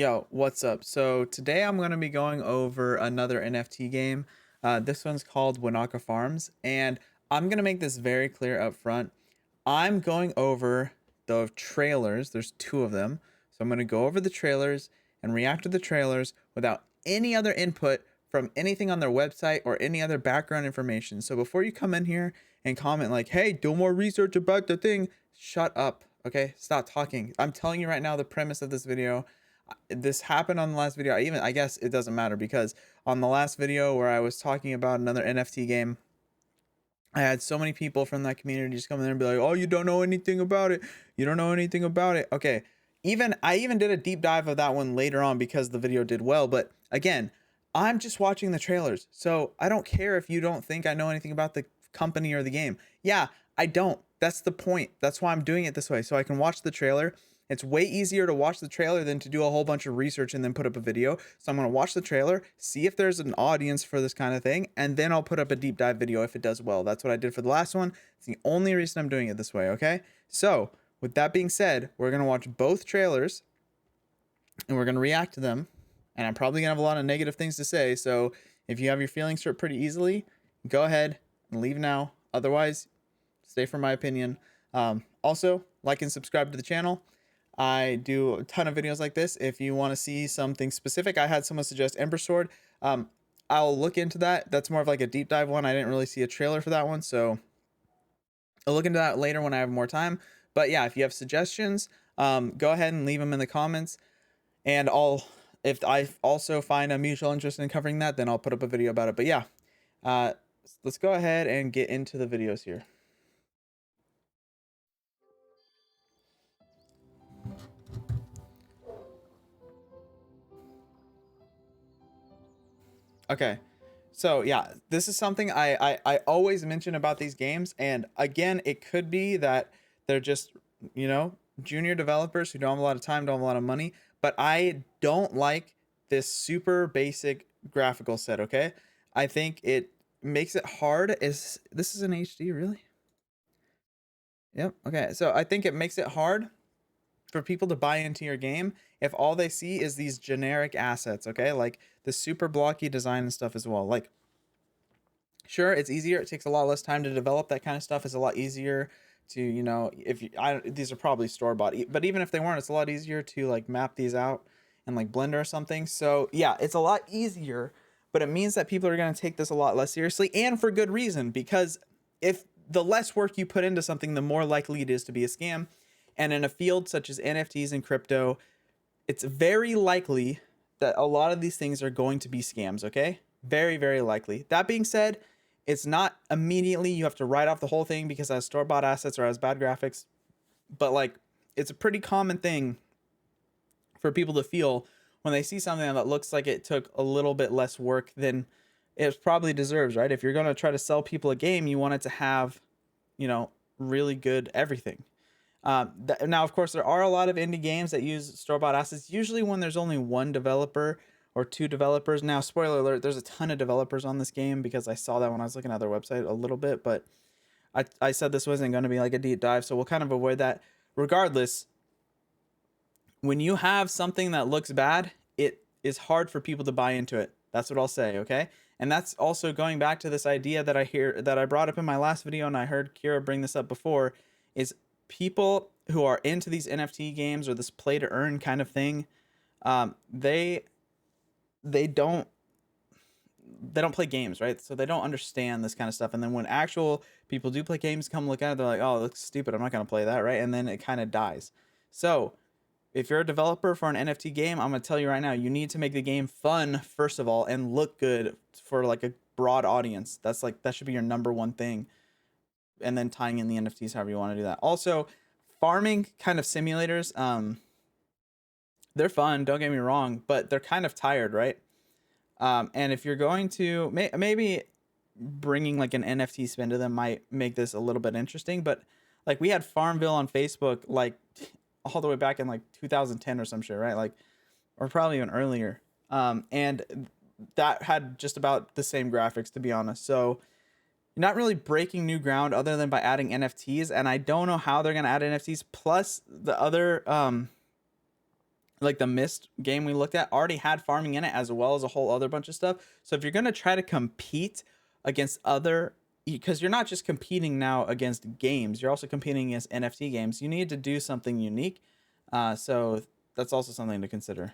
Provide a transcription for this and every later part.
Yo, what's up? So today I'm going to be going over another NFT game. This one's called Wanaka Farms, and I'm going to make this very clear up front. I'm going over the trailers. There's two of them. So I'm going to go over the trailers and react to the trailers without any other input from anything on their website or any other background information. So before you come in here and comment like, "Hey, do more research about the thing," shut up. Okay? Stop talking. I'm telling you right now the premise of this video. This happened on the last video. I guess it doesn't matter because on the last video where I was talking about another NFT game, I had so many people from that community just come in there and be like, "Oh, you don't know anything about it. You don't know anything about it." Okay. I even did a deep dive of that one later on because the video did well, but again, I'm just watching the trailers. So, I don't care if you don't think I know anything about the company or the game. Yeah, I don't. That's the point. That's why I'm doing it this way so I can watch the trailer. It's way easier to watch the trailer than to do a whole bunch of research and then put up a video. So I'm going to watch the trailer, see if there's an audience for this kind of thing, and then I'll put up a deep dive video if it does well. That's what I did for the last one. It's the only reason I'm doing it this way, okay? So, with that being said, we're going to watch both trailers and we're going to react to them. And I'm probably going to have a lot of negative things to say. So, if you have your feelings hurt pretty easily, go ahead and leave now. Otherwise, stay for my opinion. Also, like and subscribe to the channel. I do a ton of videos like this. If you want to see something specific, I had someone suggest Ember Sword. I'll look into that. That's more of like a deep dive one. I didn't really see a trailer for that one, so I'll look into that later when I have more time. But yeah, if you have suggestions, go ahead and leave them in the comments. And if I also find a mutual interest in covering that, then I'll put up a video about it. But yeah, uh, let's go ahead and get into the videos here. Okay. So yeah, this is something I always mention about these games. And again, it could be that they're just, you know, junior developers who don't have a lot of time, don't have a lot of money. But I don't like this super basic graphical set, okay? I think it makes it hard. This is an HD, really? Yep. Okay. So I think it makes it hard for people to buy into your game if all they see is these generic assets, okay? Like the super blocky design and stuff as well. Like, sure, it's easier. It takes a lot less time to develop that kind of stuff. It's a lot easier to, you know, if you, these are probably store bought, but even if they weren't, it's a lot easier to like map these out in like Blender or something. So yeah, it's a lot easier, but it means that people are going to take this a lot less seriously, and for good reason, because if the less work you put into something, the more likely it is to be a scam. And in a field such as NFTs and crypto, it's very likely that a lot of these things are going to be scams, okay? Very, very likely. That being said, it's not immediately you have to write off the whole thing because it has store-bought assets or has bad graphics, but like it's a pretty common thing for people to feel when they see something that looks like it took a little bit less work than it probably deserves, right? If you're going to try to sell people a game, you want it to have, you know, really good everything. Now, of course, there are a lot of indie games that use store-bought assets, usually when there's only one developer or two developers. Now, spoiler alert, there's a ton of developers on this game because I saw that when I was looking at their website a little bit, but I said this wasn't going to be like a deep dive, so we'll kind of avoid that. Regardless, when you have something that looks bad, it is hard for people to buy into it. That's what I'll say, okay? And that's also going back to this idea that I brought up in my last video, and I heard Kira bring this up before, is people who are into these NFT games or this play to earn kind of thing, they don't play games, right? So they don't understand this kind of stuff. And then when actual people do play games, come look at it, they're like, "Oh, it looks stupid. I'm not gonna play that," right? And then it kind of dies. So if you're a developer for an NFT game, I'm gonna tell you right now, you need to make the game fun first of all and look good for like a broad audience. That should be your number one thing. And then tying in the NFTs however you want to do that. Also, farming kind of simulators, they're fun, don't get me wrong, but they're kind of tired, right? And if you're going to maybe bringing like an NFT spin to them might make this a little bit interesting, but like we had Farmville on Facebook like all the way back in like 2010 or some shit, right? Like, or probably even earlier. And that had just about the same graphics, to be honest. So you're not really breaking new ground other than by adding NFTs, and I don't know how they're going to add NFTs. Plus, the other like the Mist game we looked at already had farming in it as well as a whole other bunch of stuff. So if you're going to try to compete against other, because you're not just competing now against games, you're also competing against NFT games, you need to do something unique. So that's also something to consider.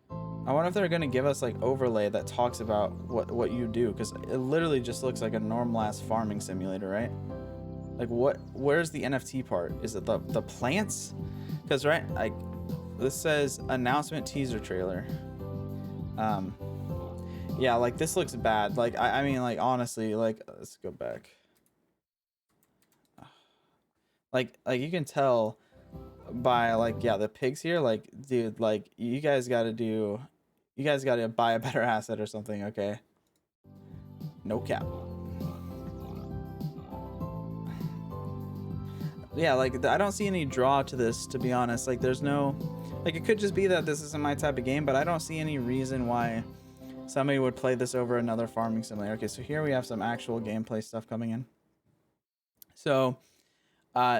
I wonder if they're going to give us like overlay that talks about what you do, because it literally just looks like a normal ass farming simulator, right? Like where's the NFT part? Is it the plants? Because right, like this says announcement teaser trailer. Yeah, like this looks bad. Like I mean, like honestly, like let's go back. Like you can tell by like, yeah, the pigs here, like dude, like you guys got to buy a better asset or something. Okay, no cap. Yeah, like I don't see any draw to this, to be honest. Like there's no, like it could just be that this isn't my type of game, but I don't see any reason why somebody would play this over another farming simulator. Okay, so here we have some actual gameplay stuff coming in. So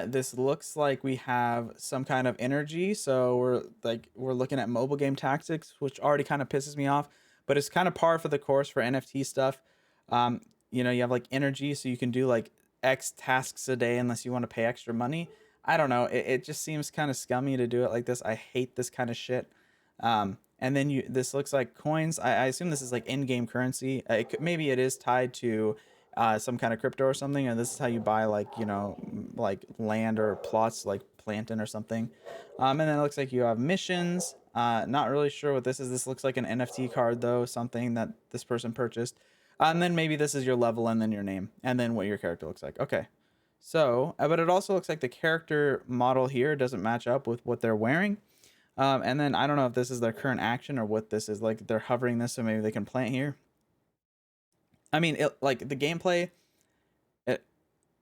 this looks like we have some kind of energy. So we're looking at mobile game tactics, which already kind of pisses me off, but it's kind of par for the course for NFT stuff. You know, you have like energy, so you can do like X tasks a day unless you want to pay extra money. I don't know. It just seems kind of scummy to do it like this. I hate this kind of shit. And then this looks like coins. I assume this is like in-game currency. Maybe it is tied to some kind of crypto or something, and this is how you buy like, you know, like land or plots like plantain or something. And then it looks like you have missions. Not really sure what this is. This looks like an NFT card though, something that this person purchased. And then maybe this is your level and then your name and then what your character looks like. Okay. So, but it also looks like the character model here doesn't match up with what they're wearing. And then I don't know if this is their current action or what this is. Like they're hovering this so maybe they can plant here. I mean, like the gameplay,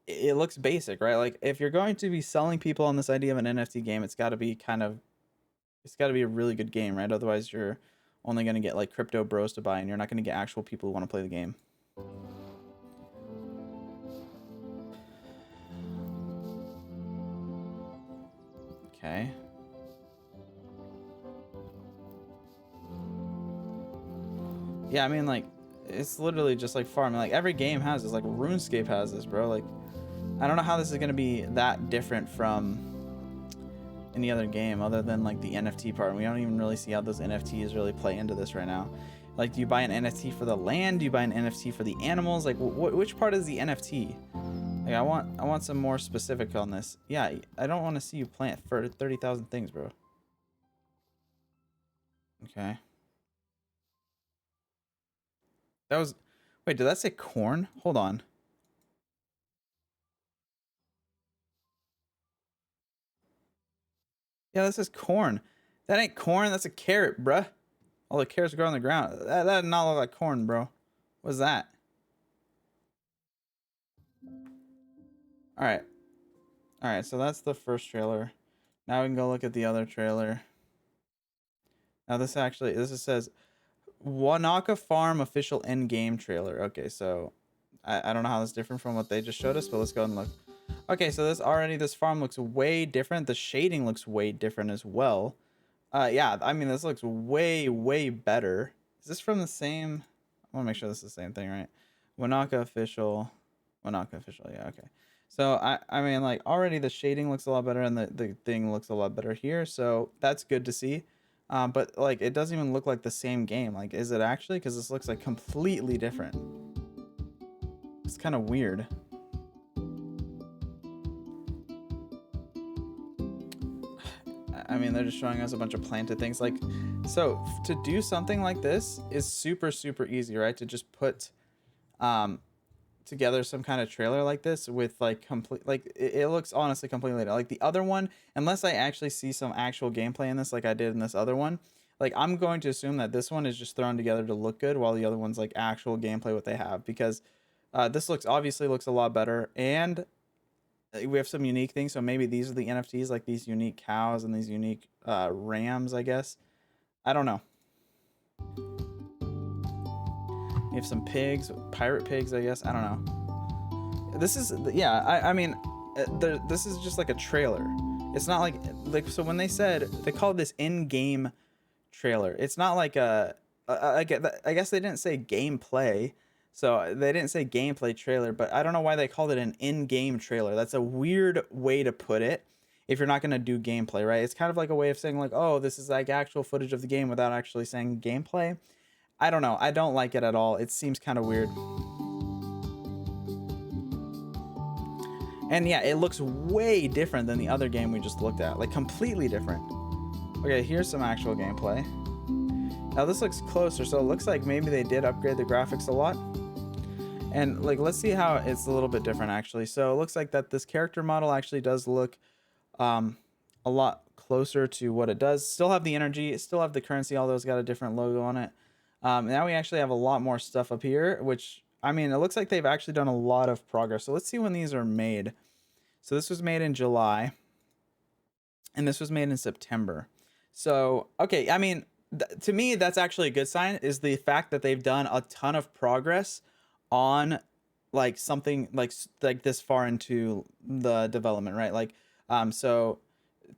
it looks basic, right? Like if you're going to be selling people on this idea of an NFT game, it's got to be it's got to be a really good game, right? Otherwise, you're only going to get like crypto bros to buy, and you're not going to get actual people who want to play the game. Okay. Yeah, I mean, like, it's literally just like farming. Like every game has this. Like RuneScape has this, bro. Like, I don't know how this is gonna be that different from any other game other than like the NFT part. And we don't even really see how those NFTs really play into this right now. Like, do you buy an NFT for the land? Do you buy an NFT for the animals? Like, which part is the NFT? Like, I want some more specific on this. Yeah, I don't want to see you plant for 30,000 things, bro. Okay. That was... Wait, did that say corn? Hold on. Yeah, this is corn. That ain't corn. That's a carrot, bruh. All the carrots grow on the ground. That did not look like corn, bro. What's that? All right. All right, so that's the first trailer. Now we can go look at the other trailer. Now this says Wanaka Farm official end game trailer. Okay, so I don't know how that's different from what they just showed us, but let's go and look. Okay, so this farm looks way different. The shading looks way different as well. Yeah, I mean this looks way better. Is this from the same? I want to make sure this is the same thing, right? Wanaka official, yeah, okay. So I mean, like already the shading looks a lot better and the thing looks a lot better here, so that's good to see. But like it doesn't even look like the same game. Like, is it actually? Because this looks like completely different. It's kind of weird. I mean, they're just showing us a bunch of planted things. Like, so to do something like this is super easy, right? To just put together some kind of trailer like this with like complete, like it looks honestly completely like the other one, unless I actually see some actual gameplay in this like I did in this other one. Like, I'm going to assume that this one is just thrown together to look good while the other one's like actual gameplay what they have, because this obviously looks a lot better, and we have some unique things. So maybe these are the NFTs, like these unique cows and these unique rams, I guess. I don't know. We have some pigs, pirate pigs, I guess. I don't know. This is, yeah, I mean, this is just like a trailer. It's not like so when they said they called this in-game trailer, it's not like I guess they didn't say gameplay, so they didn't say gameplay trailer, but I don't know why they called it an in-game trailer. That's a weird way to put it if you're not gonna do gameplay, right? It's kind of like a way of saying like, oh, this is like actual footage of the game without actually saying gameplay. I don't know. I don't like it at all. It seems kind of weird. And yeah, it looks way different than the other game we just looked at. Like completely different. Okay, here's some actual gameplay. Now this looks closer, so it looks like maybe they did upgrade the graphics a lot. And like, let's see how it's a little bit different actually. So it looks like that this character model actually does look a lot closer to what it does. Still have the energy, still have the currency, although it's got a different logo on it. Now we actually have a lot more stuff up here, which, I mean, it looks like they've actually done a lot of progress. So let's see when these are made. So this was made in July, and this was made in September. So, okay, I mean, to me, that's actually a good sign, is the fact that they've done a ton of progress on like something like this far into the development, right? Like, so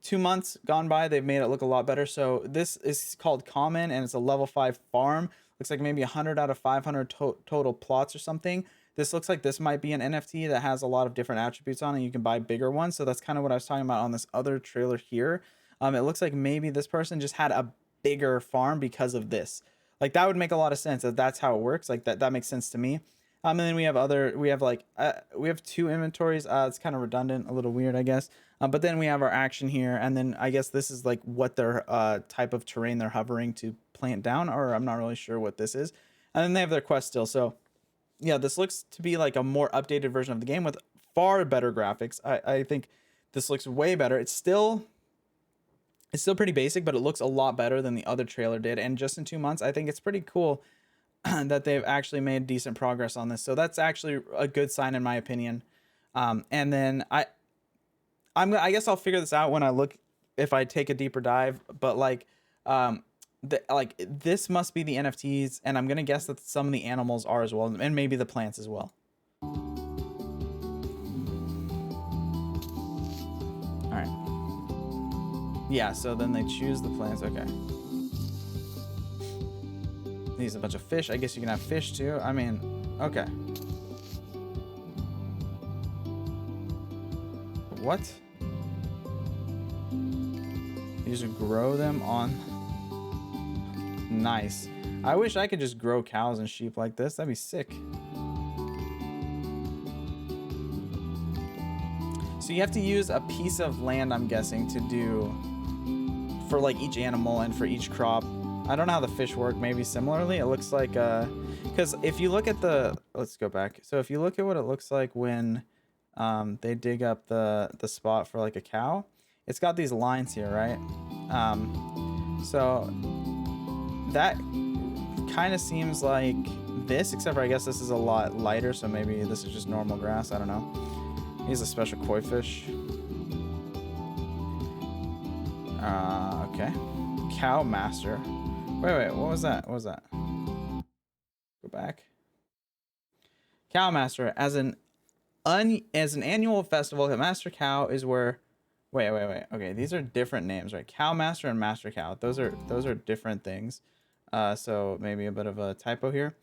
2 months gone by, they've made it look a lot better. So this is called Common, and it's a level 5 farm. Looks like maybe 100 out of 500 total plots or something. This looks like this might be an NFT that has a lot of different attributes on it. You can buy bigger ones. So that's kind of what I was talking about on this other trailer here. It looks like maybe this person just had a bigger farm because of this. Like that would make a lot of sense if that's how it works. Like that makes sense to me. And then we have two inventories. It's kind of redundant, a little weird, I guess. But then we have our action here, and then I guess this is like what their type of terrain they're hovering to plant down, or I'm not really sure what this is. And then they have their quest still. So yeah, this looks to be like a more updated version of the game with far better graphics. I think this looks way better. It's still pretty basic, but it looks a lot better than the other trailer did. And just in 2 months, I think it's pretty cool that they've actually made decent progress on this. So that's actually a good sign in my opinion. And then I guess I'll figure this out when I look, if I take a deeper dive, but like this must be the NFTs, and I'm gonna guess that some of the animals are as well, and maybe the plants as well. All right. Yeah, so then they choose the plants. Okay. These a bunch of fish. I guess you can have fish too. I mean, okay. What? You just grow them on. Nice. I wish I could just grow cows and sheep like this. That'd be sick. So you have to use a piece of land, I'm guessing, to do for like each animal and for each crop. I don't know how the fish work. Maybe similarly. It looks like because if you look at the, let's go back. So if you look at what it looks like when they dig up the spot for like a cow, it's got these lines here, right? So that kind of seems like this, except for I guess this is a lot lighter, so maybe this is just normal grass. I don't know. He's a special koi fish. Okay. Cow master. Wait, what was that? What was that? Go back. Cow master, as an annual festival, the master cow is where. Wait. Okay, these are different names, right? Cow master and master cow. Those are different things. So maybe a bit of a typo here.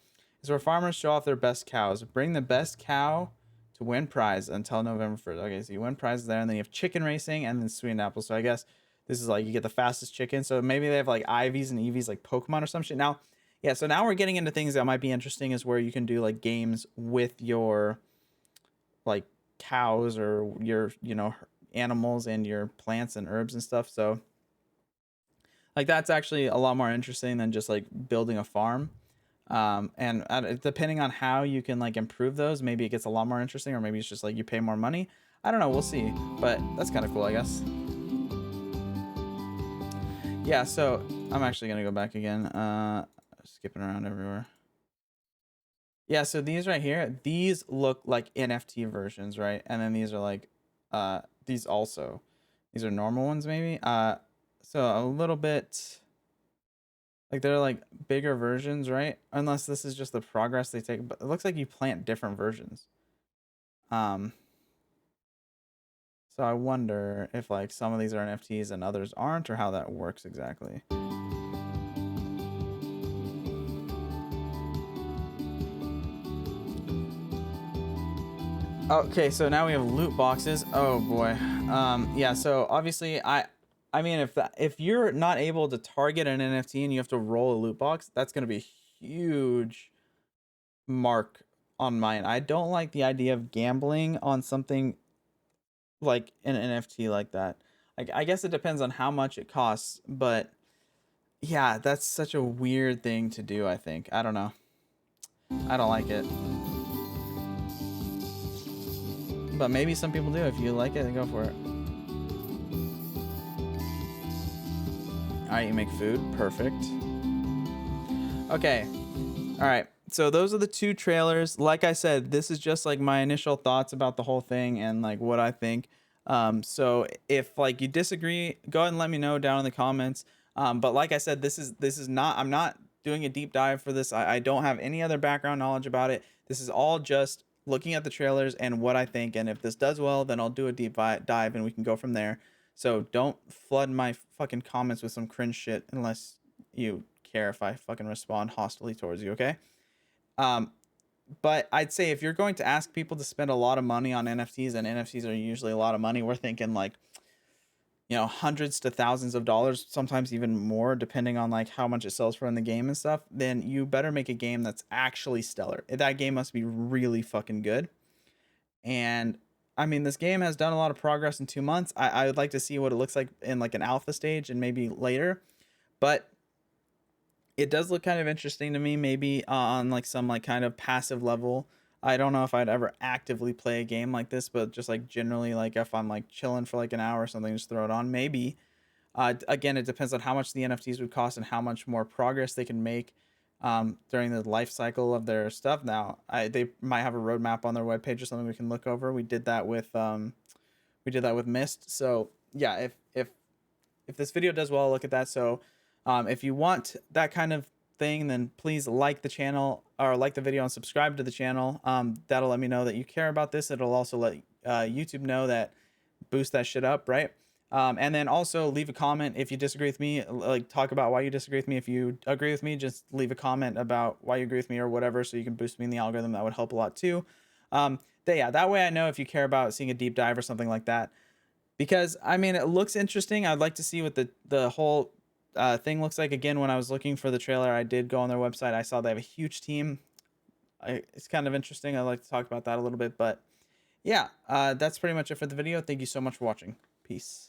Is where farmers show off their best cows. Bring the best cow to win prize until November 1st. Okay, so you win prizes there, and then you have chicken racing and then sweetened apples. So I guess this is like you get the fastest chicken. So maybe they have like IVs and EVs like Pokemon or some shit. Now, yeah, so now we're getting into things that might be interesting, is where you can do like games with your like cows or your, animals and your plants and herbs and stuff. So like that's actually a lot more interesting than just like building a farm. And depending on how you can like improve those, maybe it gets a lot more interesting, or maybe it's just like you pay more money. I don't know, we'll see, but that's kind of cool, I guess. Yeah, so I'm actually gonna go back again, skipping around everywhere. Yeah, so these right here, these look like NFT versions, right? And then these are like these are normal ones maybe. So a little bit like they're like bigger versions, right? Unless this is just the progress they take, but it looks like you plant different versions. So So I wonder if like some of these are NFTs and others aren't, or how that works exactly. Okay, so now we have loot boxes. Oh boy. Yeah, so obviously I mean if you're not able to target an NFT and you have to roll a loot box, that's going to be a huge mark on mine. I don't like the idea of gambling on something like an NFT like that. I guess it depends on how much it costs, but yeah, that's such a weird thing to do, I think. I don't know. I don't like it. But maybe some people do. If you like it, then go for it. All right, you make food. Perfect. Okay. All right. So those are the two trailers. Like I said, this is just like my initial thoughts about the whole thing and like what I think. So if like you disagree, go ahead and let me know down in the comments. But like I said, this is not, I'm not doing a deep dive for this. I don't have any other background knowledge about it. This is all just looking at the trailers and what I think. And if this does well, then I'll do a deep dive and we can go from there. So don't flood my fucking comments with some cringe shit unless you care if I fucking respond hostily towards you, okay? Um, but I'd say if you're going to ask people to spend a lot of money on NFTs, and NFTs are usually a lot of money, we're thinking like, you know, hundreds to thousands of dollars, sometimes even more, depending on like how much it sells for in the game and stuff, then you better make a game that's actually stellar. That game must be really fucking good. And I mean, this game has done a lot of progress in 2 months. I would like to see what it looks like in like an alpha stage and maybe later. But it does look kind of interesting to me, maybe on like some like kind of passive level. I don't know if I'd ever actively play a game like this, but just like generally, like if I'm like chilling for like an hour or something, just throw it on. Maybe. Again, it depends on how much the NFTs would cost and how much more progress they can make during the life cycle of their stuff. Now, they might have a roadmap on their webpage or something we can look over. We did that with Mist. So yeah, if this video does well, look at that. So if you want that kind of thing, then please like the channel or like the video and subscribe to the channel. That'll let me know that you care about this. It'll also let YouTube know that, boost that shit up, right? And then also leave a comment if you disagree with me, like talk about why you disagree with me. If you agree with me, just leave a comment about why you agree with me or whatever, so you can boost me in the algorithm. That would help a lot too. Yeah, that way I know if you care about seeing a deep dive or something like that, because I mean it looks interesting. I'd like to see what the whole thing looks like. Again, when I was looking for the trailer, I did go on their website. I saw they have a huge team. It's kind of interesting. I'd like to talk about that a little bit, but yeah, that's pretty much it for the video. Thank you so much for watching. Peace.